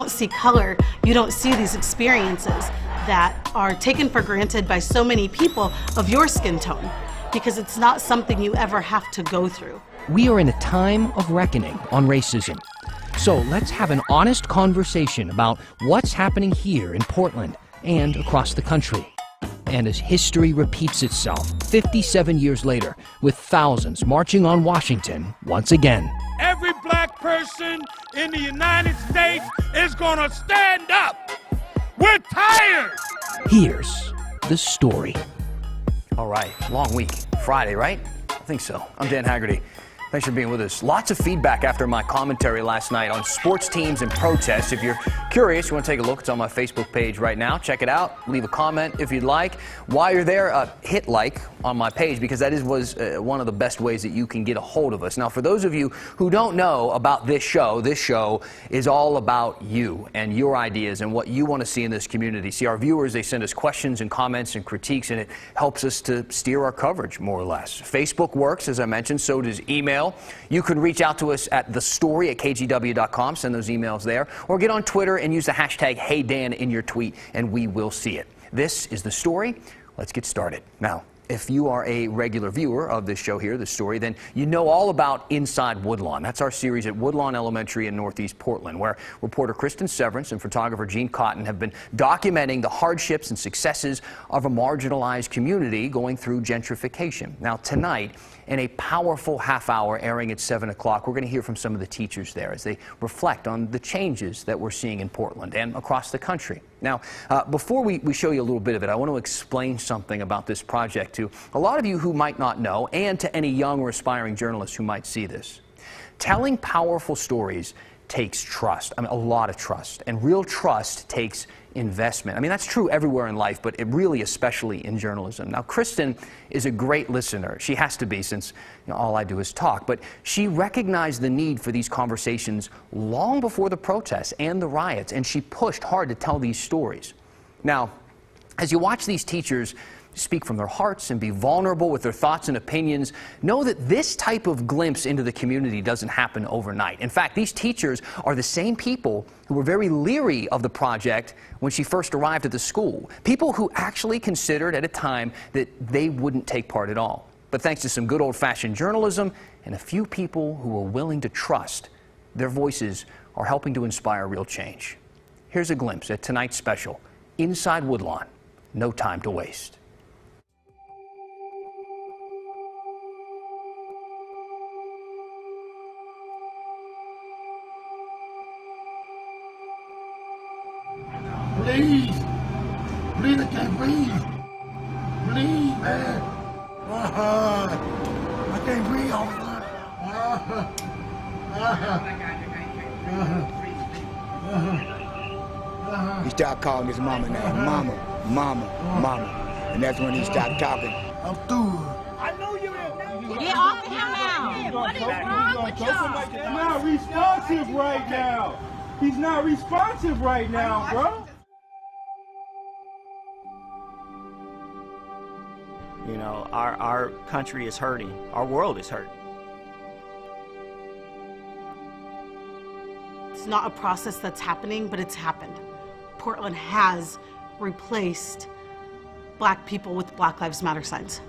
don't see color, you don't see these experiences that are taken for granted by so many people of your skin tone, because it's not something you ever have to go through. We are in a time of reckoning on racism. So let's have an honest conversation about what's happening here in Portland and across the country. And as history repeats itself 57 years later, with thousands marching on Washington once again. Every black person in the United States is gonna stand up. We're tired. Here's the story. All right, long week. Friday, right? I think so. I'm Dan Haggerty. Thanks for being with us. Lots of feedback after my commentary last night on sports teams and protests. If you're curious, you want to take a look, it's on my Facebook page right now. Check it out. Leave a comment if you'd like. While you're there, hit like on my page, because that was one of the best ways that you can get a hold of us. Now, for those of you who don't know about this show is all about you and your ideas and what you want to see in this community. See, our viewers, they send us questions and comments and critiques, and it helps us to steer our coverage, more or less. Facebook works, as I mentioned, so does email. You can reach out to us at thestory@kgw.com. Send those emails there. Or get on Twitter and use the hashtag HeyDan in your tweet, and we will see it. This is The Story. Let's get started. Now, if you are a regular viewer of this show here, The Story, then you know all about Inside Woodlawn. That's our series at Woodlawn Elementary in Northeast Portland, where reporter Kristen Severance and photographer Gene Cotton have been documenting the hardships and successes of a marginalized community going through gentrification. Now, tonight, in a powerful half hour airing at 7 o'clock, we're going to hear from some of the teachers there as they reflect on the changes that we're seeing in Portland and across the country. Now, before we show you a little bit of it, I want to explain something about this project to a lot of you who might not know, and to any young or aspiring journalists who might see this. Telling powerful stories takes trust, a lot of trust, and real trust takes investment. That's true everywhere in life, but it really especially in journalism. Now, Kristen is a great listener. She has to be, since all I do is talk, but she recognized the need for these conversations long before the protests and the riots, and she pushed hard to tell these stories. Now, as you watch these teachers speak from their hearts and be vulnerable with their thoughts and opinions, know that this type of glimpse into the community doesn't happen overnight. In fact, these teachers are the same people who were very leery of the project when she first arrived at the school. People who actually considered at a time that they wouldn't take part at all. But thanks to some good old-fashioned journalism and a few people who were willing to trust, their voices are helping to inspire real change. Here's a glimpse at tonight's special, Inside Woodlawn, No Time to Waste. Please, I can't breathe. Please, man. I can't breathe all the time. He started calling his mama now, mama. And that's when he stopped talking. I'm through. I know you're in. Get off of him now. What is wrong with y'all? He's not responsive right now. He's not responsive right now, bro. You know, our country is hurting. Our world is hurting. It's not a process that's happening, but it's happened. Portland has replaced black people with Black Lives Matter signs.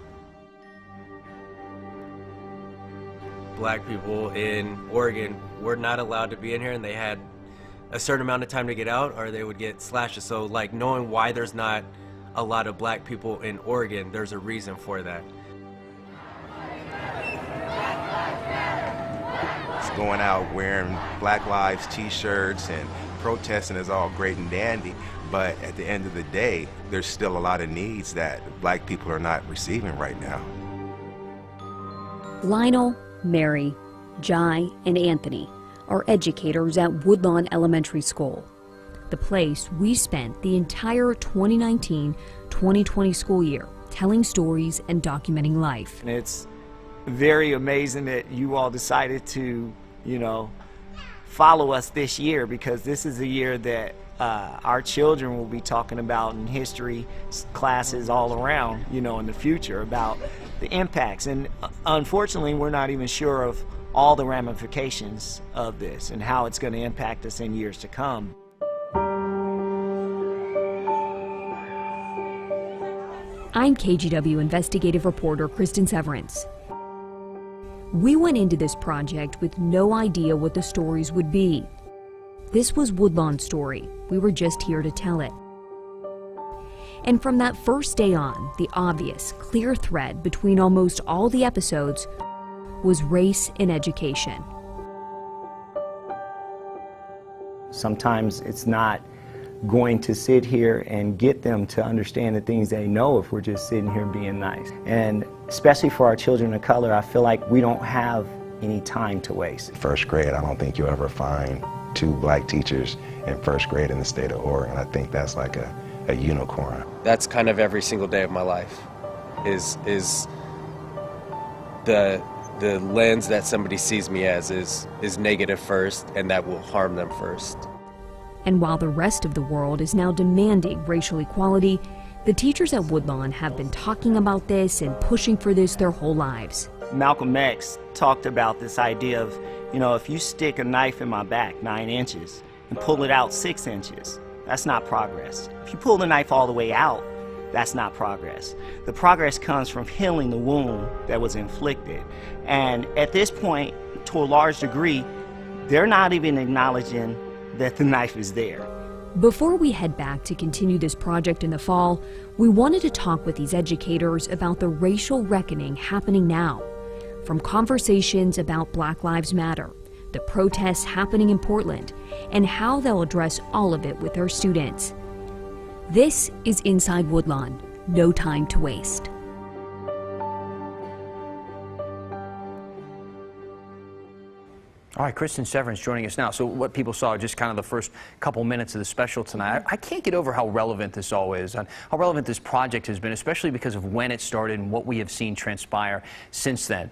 Black people in Oregon were not allowed to be in here, and they had a certain amount of time to get out or they would get slashes. So like knowing why there's not a lot of black people in Oregon, there's a reason for that. It's going out wearing Black Lives t-shirts and protesting is all great and dandy, but at the end of the day, there's still a lot of needs that black people are not receiving right now. Lionel, Mary, Jai, and Anthony are educators at Woodlawn Elementary School, the place we spent the entire 2019-2020 school year telling stories and documenting life. And it's very amazing that you all decided to, follow us this year, because this is a year that our children will be talking about in history classes all around, in the future, about the impacts. And unfortunately, we're not even sure of all the ramifications of this and how it's going to impact us in years to come. I'm KGW investigative reporter Kristen Severance. We went into this project with no idea what the stories would be. This was Woodlawn's story. We were just here to tell it. And from that first day on, the obvious, clear thread between almost all the episodes was race in education. Sometimes it's not going to sit here and get them to understand the things they know if we're just sitting here being nice. And especially for our children of color, I feel like we don't have any time to waste. First grade, I don't think you'll ever find 2 black teachers in first grade in the state of Oregon. I think that's like a unicorn. That's kind of every single day of my life, is the lens that somebody sees me as is negative first, and that will harm them first. And while the rest of the world is now demanding racial equality, the teachers at Woodlawn have been talking about this and pushing for this their whole lives. Malcolm X talked about this idea of, you know, if you stick a knife in my back 9 inches and pull it out 6 inches, that's not progress. If you pull the knife all the way out, that's not progress. The progress comes from healing the wound that was inflicted. And at this point, to a large degree, they're not even acknowledging that the knife is there. Before we head back to continue this project in the fall, we wanted to talk with these educators about the racial reckoning happening now. From conversations about Black Lives Matter, the protests happening in Portland, and how they'll address all of it with their students. This is Inside Woodlawn. No time to waste. All right, Kristen Severance joining us now. So what people saw just kind of the first couple minutes of the special tonight. I can't get over how relevant this all is and how relevant this project has been, especially because of when it started and what we have seen transpire since then.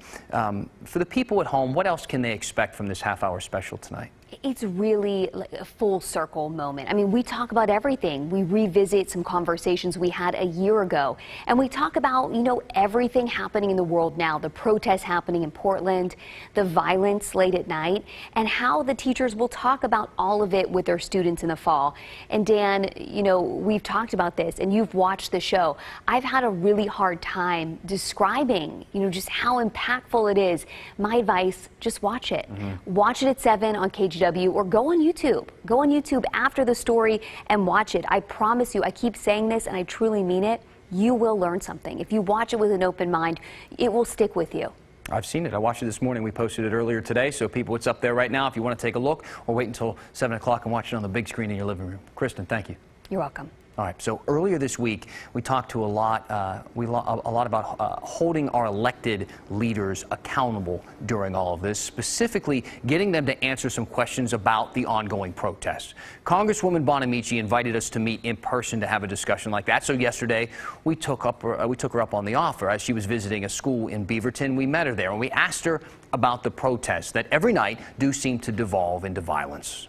For the people at home, what else can they expect from this half-hour special tonight? It's really like a full circle moment. I mean, we talk about everything. We revisit some conversations we had a year ago. And we talk about, you know, everything happening in the world now, the protests happening in Portland, the violence late at night, and how the teachers will talk about all of it with their students in the fall. And Dan, you know, we've talked about this and you've watched the show. I've had a really hard time describing, you know, just how impactful it is. My advice, just watch it. Watch it at 7 on KGW. Or go on YouTube. Go on YouTube after the story and watch it. I promise you, I keep saying this and I truly mean it, you will learn something. If you watch it with an open mind, it will stick with you. I've seen it. I watched it this morning. We posted it earlier today. So people, it's up there right now if you want to take a look, or wait until 7 o'clock and watch it on the big screen in your living room. Kristen, thank you. You're welcome. All right, so earlier this week, we talked to a lot about holding our elected leaders accountable during all of this, specifically getting them to answer some questions about the ongoing protests. Congresswoman Bonamici invited us to meet in person to have a discussion like that. So yesterday, we took her up on the offer. As she was visiting a school in Beaverton, we met her there, and we asked her about the protests that every night do seem to devolve into violence.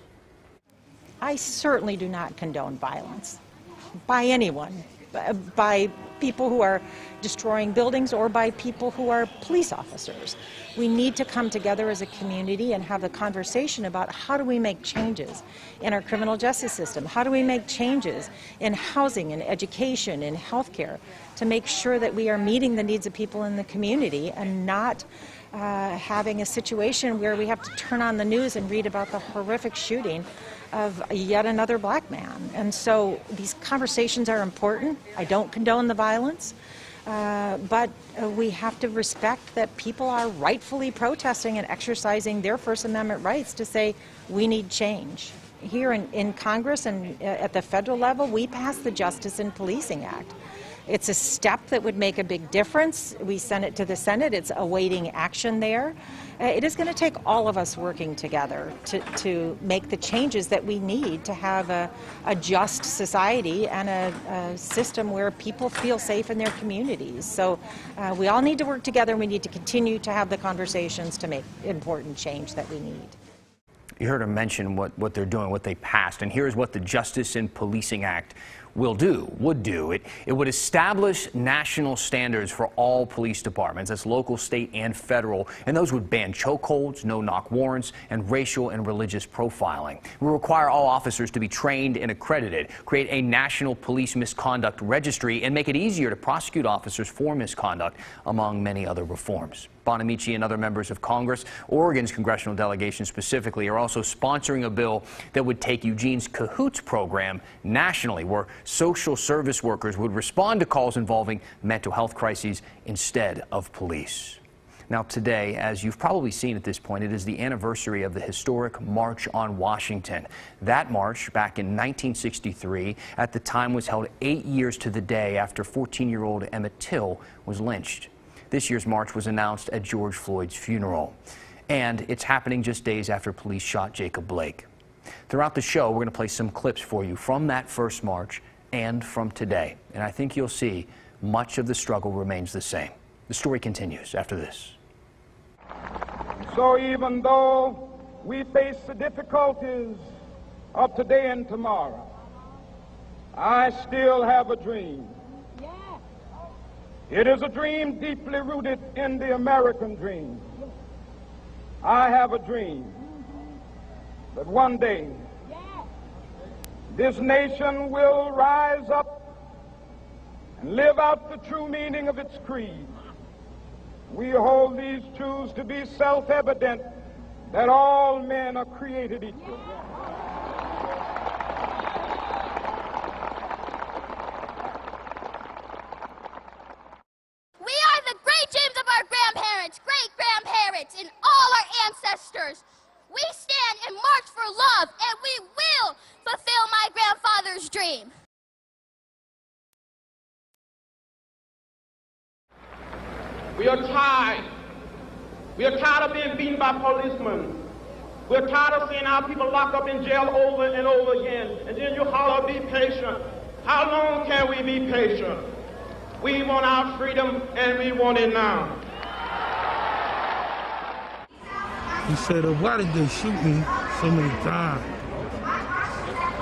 I certainly do not condone violence. By anyone, by people who are destroying buildings or by people who are police officers. We need to come together as a community and have a conversation about how do we make changes in our criminal justice system? How do we make changes in housing and education and healthcare to make sure that we are meeting the needs of people in the community and not having a situation where we have to turn on the news and read about the horrific shooting of yet another black man. And so these conversations are important. I don't condone the violence, but we have to respect that people are rightfully protesting and exercising their First Amendment rights to say we need change. Here in Congress and at the federal level, we passed the Justice in Policing Act. It's a step that would make a big difference. We sent it to the Senate. It's awaiting action there. It is going to take all of us working together to make the changes that we need to have a just society and a system where people feel safe in their communities. So we all need to work together. We need to continue to have the conversations to make important change that we need. You heard her mention what they're doing, what they passed, and here's what the Justice in Policing Act would do. It would establish national standards for all police departments, that's local, state, and federal, and those would ban chokeholds, no-knock warrants, and racial and religious profiling. It would require all officers to be trained and accredited, create a national police misconduct registry, and make it easier to prosecute officers for misconduct, among many other reforms. Bonamici and other members of Congress, Oregon's congressional delegation specifically, are also sponsoring a bill that would take Eugene's Cahoots program nationally, where social service workers would respond to calls involving mental health crises instead of police. Now today, as you've probably seen at this point, it is the anniversary of the historic March on Washington. That march, back in 1963, at the time was held 8 years to the day after 14-year-old Emmett Till was lynched. This year's march was announced at George Floyd's funeral, and it's happening just days after police shot Jacob Blake. Throughout the show, we're going to play some clips for you from that first march and from today, and I think you'll see much of the struggle remains the same. The story continues after this. So even though we face the difficulties of today and tomorrow, I still have a dream. It is a dream deeply rooted in the American dream. I have a dream that one day this nation will rise up and live out the true meaning of its creed. We hold these truths to be self-evident, that all men are created equal. Great-grandparents and all our ancestors. We stand and march for love, and we will fulfill my grandfather's dream. We are tired. We are tired of being beaten by policemen. We're tired of seeing our people locked up in jail over and over again. And then you holler, be patient. How long can we be patient? We want our freedom, and we want it now. He said, why did they shoot me so many times?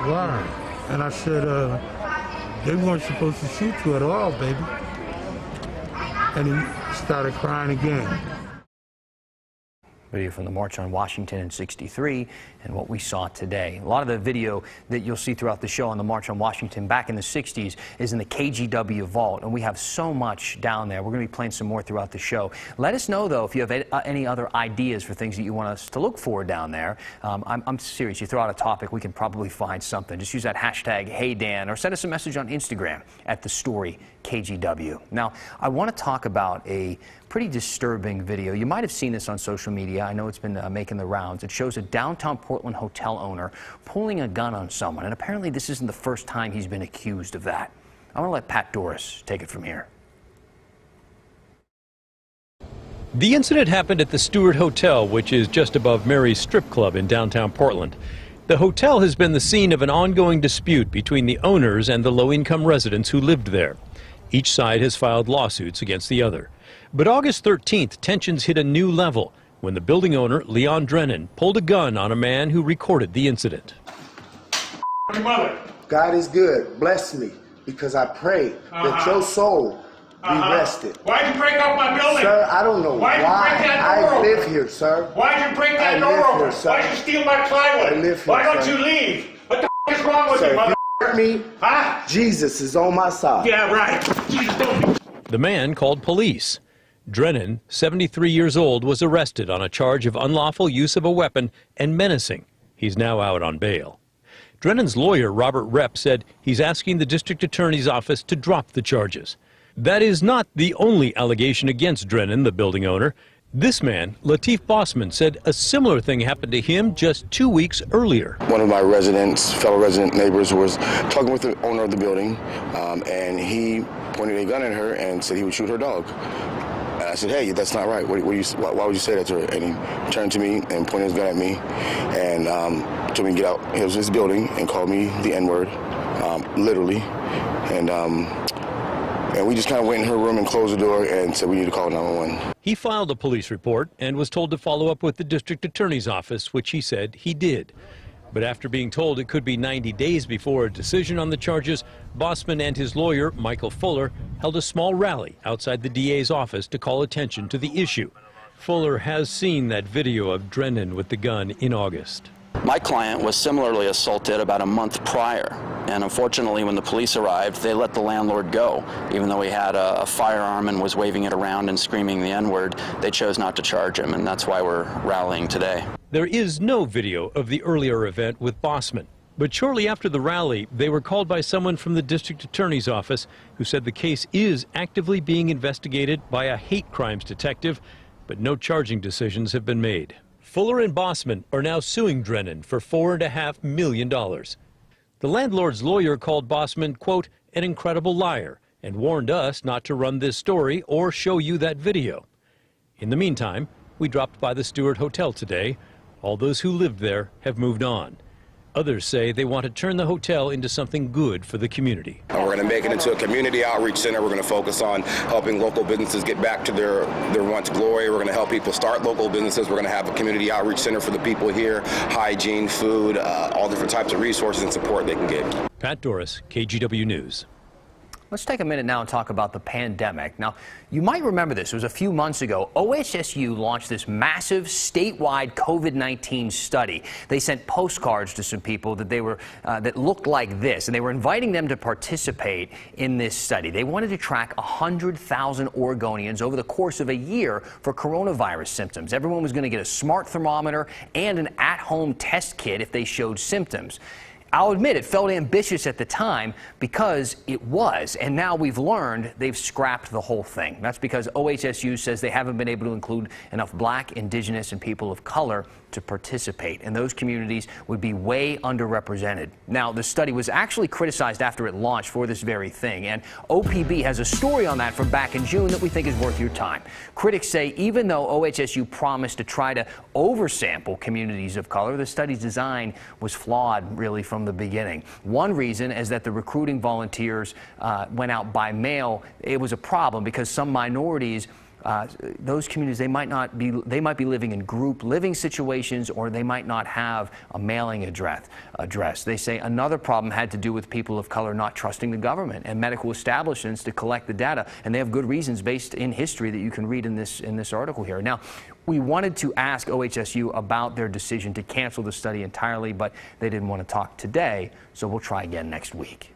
Why? And I said, they weren't supposed to shoot you at all, baby. And he started crying again. Video from the March on Washington in '63 and what we saw today. A lot of the video that you'll see throughout the show on the March on Washington back in the '60s is in the KGW vault, and we have so much down there. We're going to be playing some more throughout the show. Let us know, though, if you have any other ideas for things that you want us to look for down there. I'm serious. You throw out a topic, we can probably find something. Just use that hashtag #HeyDan or send us a message on Instagram at @TheStoryKGW. Now, I want to talk about a pretty disturbing video. You might have seen this on social media. I know it's been making the rounds. It shows a downtown Portland hotel owner pulling a gun on someone, and apparently this isn't the first time he's been accused of that. I want to let Pat Doris take it from here. The incident happened at the Stewart Hotel, which is just above Mary's Strip Club in downtown Portland. The hotel has been the scene of an ongoing dispute between the owners and the low-income residents who lived there. Each side has filed lawsuits against the other. But August 13th, tensions hit a new level when the building owner, Leon Drennan, pulled a gun on a man who recorded the incident. God is good. Bless me, because I pray that your soul be rested. Why'd you break up my building? Sir, I don't know why. I live here, sir. Why'd you break that door open? Why'd you steal my plywood? I live here, Why don't sir. you leave? What the is wrong with you, mother? Me? Huh? Jesus is on my side. Yeah, right. The man called police. Drennan, 73 years old, was arrested on a charge of unlawful use of a weapon and menacing. He's now out on bail. Drennan's lawyer, Robert Repp, said he's asking the district attorney's office to drop the charges. That is not the only allegation against Drennan, the building owner. This man, Latif Bossman, said a similar thing happened to him just 2 weeks earlier. One of my fellow resident neighbors was talking with the owner of the building, and he pointed a gun at her and said he would shoot her dog. And I said, hey, that's not right. Why would you say that to her? And he turned to me and pointed his gun at me and told me to get out of his building and called me the N-word, literally. And we just kind of went in her room and closed the door and said we need to call 911. He filed a police report and was told to follow up with the district attorney's office, which he said he did. But after being told it could be 90 days before a decision on the charges, Bossman and his lawyer, Michael Fuller, held a small rally outside the DA's office to call attention to the issue. Fuller has seen that video of Drennan with the gun in August. My client was similarly assaulted about a month prior, and unfortunately when the police arrived, they let the landlord go. Even though he had a firearm and was waving it around and screaming the N-word, they chose not to charge him, and that's why we're rallying today. There is no video of the earlier event with Bossman, but shortly after the rally, they were called by someone from the district attorney's office who said the case is actively being investigated by a hate crimes detective, but no charging decisions have been made. Fuller and Bossman are now suing Drennan for $4.5 million. The landlord's lawyer called Bossman, quote, an incredible liar, and warned us not to run this story or show you that video. In the meantime, we dropped by the Stewart Hotel today. All those who lived there have moved on. Others say they want to turn the hotel into something good for the community. And we're going to make it into a community outreach center. We're going to focus on helping local businesses get back to their once glory. We're going to help people start local businesses. We're going to have a community outreach center for the people here, hygiene, food, all different types of resources and support they can get. Pat Doris, KGW News. Let's take a minute now and talk about the pandemic. Now, you might remember this. It was a few months ago. OHSU launched this massive statewide COVID-19 study. They sent postcards to some people that looked like this, and they were inviting them to participate in this study. They wanted to track 100,000 Oregonians over the course of a year for coronavirus symptoms. Everyone was going to get a smart thermometer and an at-home test kit if they showed symptoms. I'll admit it felt ambitious at the time because it was, and now we've learned they've scrapped the whole thing. That's because OHSU says they haven't been able to include enough Black, Indigenous, and people of color to participate, and those communities would be way underrepresented. Now, the study was actually criticized after it launched for this very thing, and OPB has a story on that from back in June that we think is worth your time. Critics say even though OHSU promised to try to oversample communities of color, the study's design was flawed really from the beginning. One reason is that the recruiting volunteers went out by mail. It was a problem because some minorities, those communities, they might be living in group living situations, or they might not have a mailing address. They say another problem had to do with people of color not trusting the government and medical establishments to collect the data, and they have good reasons based in history that you can read in this article here. Now, we wanted to ask OHSU about their decision to cancel the study entirely, but they didn't want to talk today, so we'll try again next week.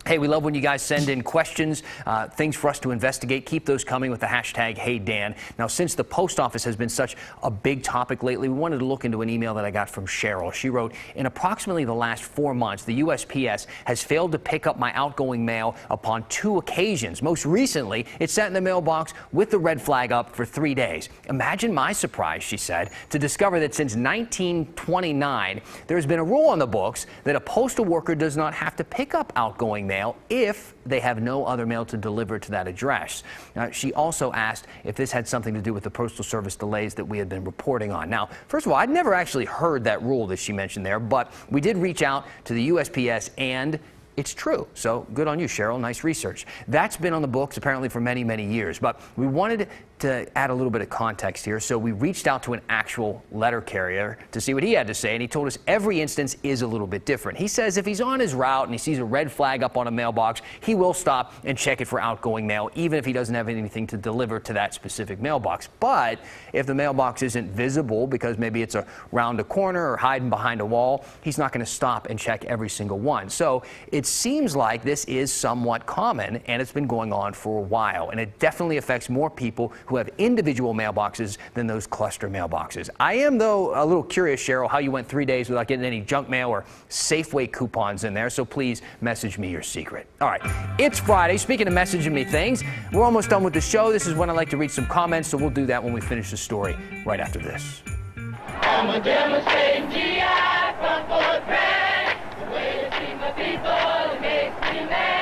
Hey, we love when you guys send in questions, things for us to investigate. Keep those coming with the hashtag HeyDan. Now, since the post office has been such a big topic lately, we wanted to look into an email that I got from Cheryl. She wrote, in approximately the last 4 months, the USPS has failed to pick up my outgoing mail upon 2 occasions. Most recently, it sat in the mailbox with the red flag up for 3 days. Imagine my surprise, she said, to discover that since 1929, there has been a rule on the books that a postal worker does not have to pick up outgoing mail if they have no other mail to deliver to that address. She also asked if this had something to do with the Postal Service delays that we had been reporting on. Now, first of all, I'd never actually heard that rule that she mentioned there, but we did reach out to the USPS, and it's true. So good on you, Cheryl. Nice research. That's been on the books apparently for many, many years. But we wanted to add a little bit of context here. So we reached out to an actual letter carrier to see what he had to say. And he told us every instance is a little bit different. He says if he's on his route and he sees a red flag up on a mailbox, he will stop and check it for outgoing mail, even if he doesn't have anything to deliver to that specific mailbox. But if the mailbox isn't visible because maybe it's around a corner or hiding behind a wall, he's not going to stop and check every single one. So it seems like this is somewhat common, and it's been going on for a while, and it definitely affects more people who have individual mailboxes than those cluster mailboxes. I am, though, a little curious, Cheryl, how you went 3 days without getting any junk mail or Safeway coupons in there, so please message me your secret. All right, it's Friday. Speaking of messaging me things, we're almost done with the show. This is when I like to read some comments, so we'll do that when we finish the story right after this. I'm a demonstrating GI from Fort Bragg. The way to treat my people, it makes me mad.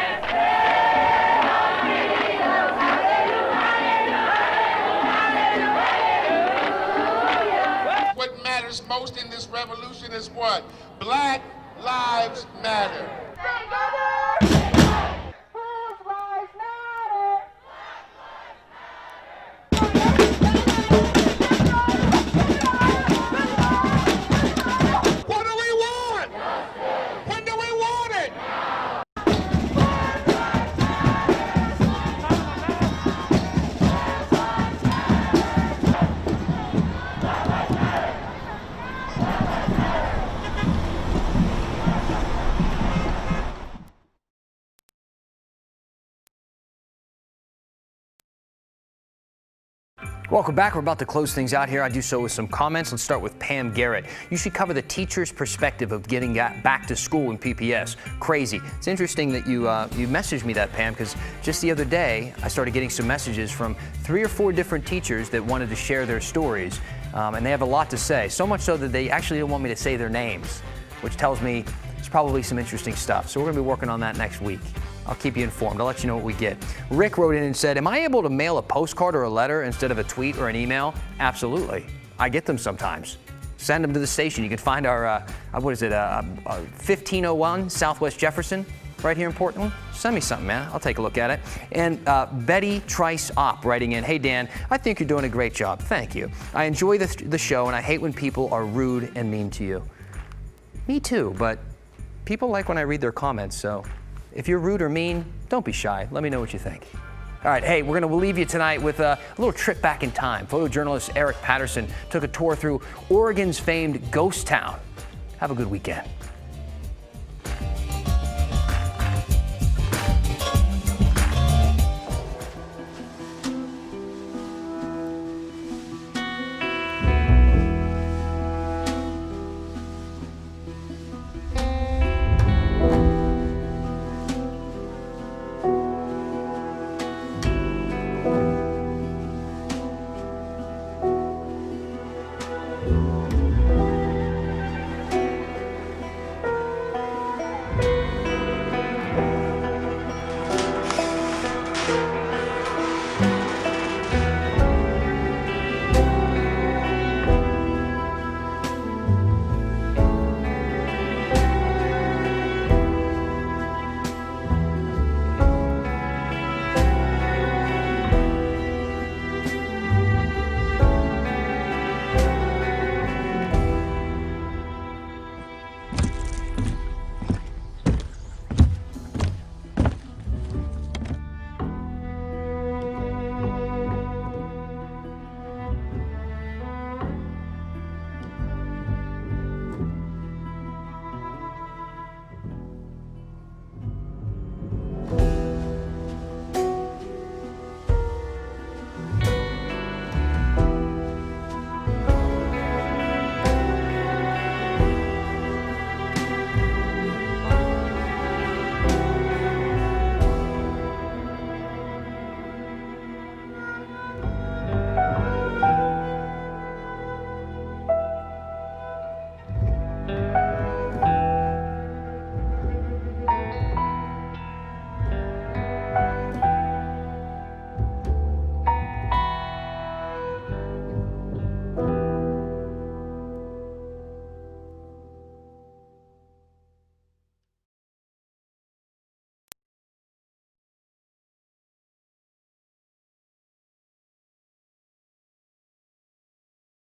What matters most in this revolution is what? Black lives matter. What do we want? Welcome back. We're about to close things out here. I do so with some comments. Let's start with Pam Garrett. You should cover the teacher's perspective of getting back to school in PPS. Crazy. It's interesting that you messaged me that, Pam, because just the other day I started getting some messages from 3 or 4 different teachers that wanted to share their stories, and they have a lot to say. So much so that they actually didn't want me to say their names, which tells me it's probably some interesting stuff. So we're going to be working on that next week. I'll keep you informed. I'll let you know what we get. Rick wrote in and said, am I able to mail a postcard or a letter instead of a tweet or an email? Absolutely. I get them sometimes. Send them to the station. You can find our, 1501 Southwest Jefferson right here in Portland. Send me something, man. I'll take a look at it. And Betty Trice Opp writing in, hey, Dan, I think you're doing a great job. Thank you. I enjoy the show, and I hate when people are rude and mean to you. Me too, but people like when I read their comments, so if you're rude or mean, don't be shy. Let me know what you think. All right, hey, we're going to leave you tonight with a little trip back in time. Photojournalist Eric Patterson took a tour through Oregon's famed ghost town. Have a good weekend.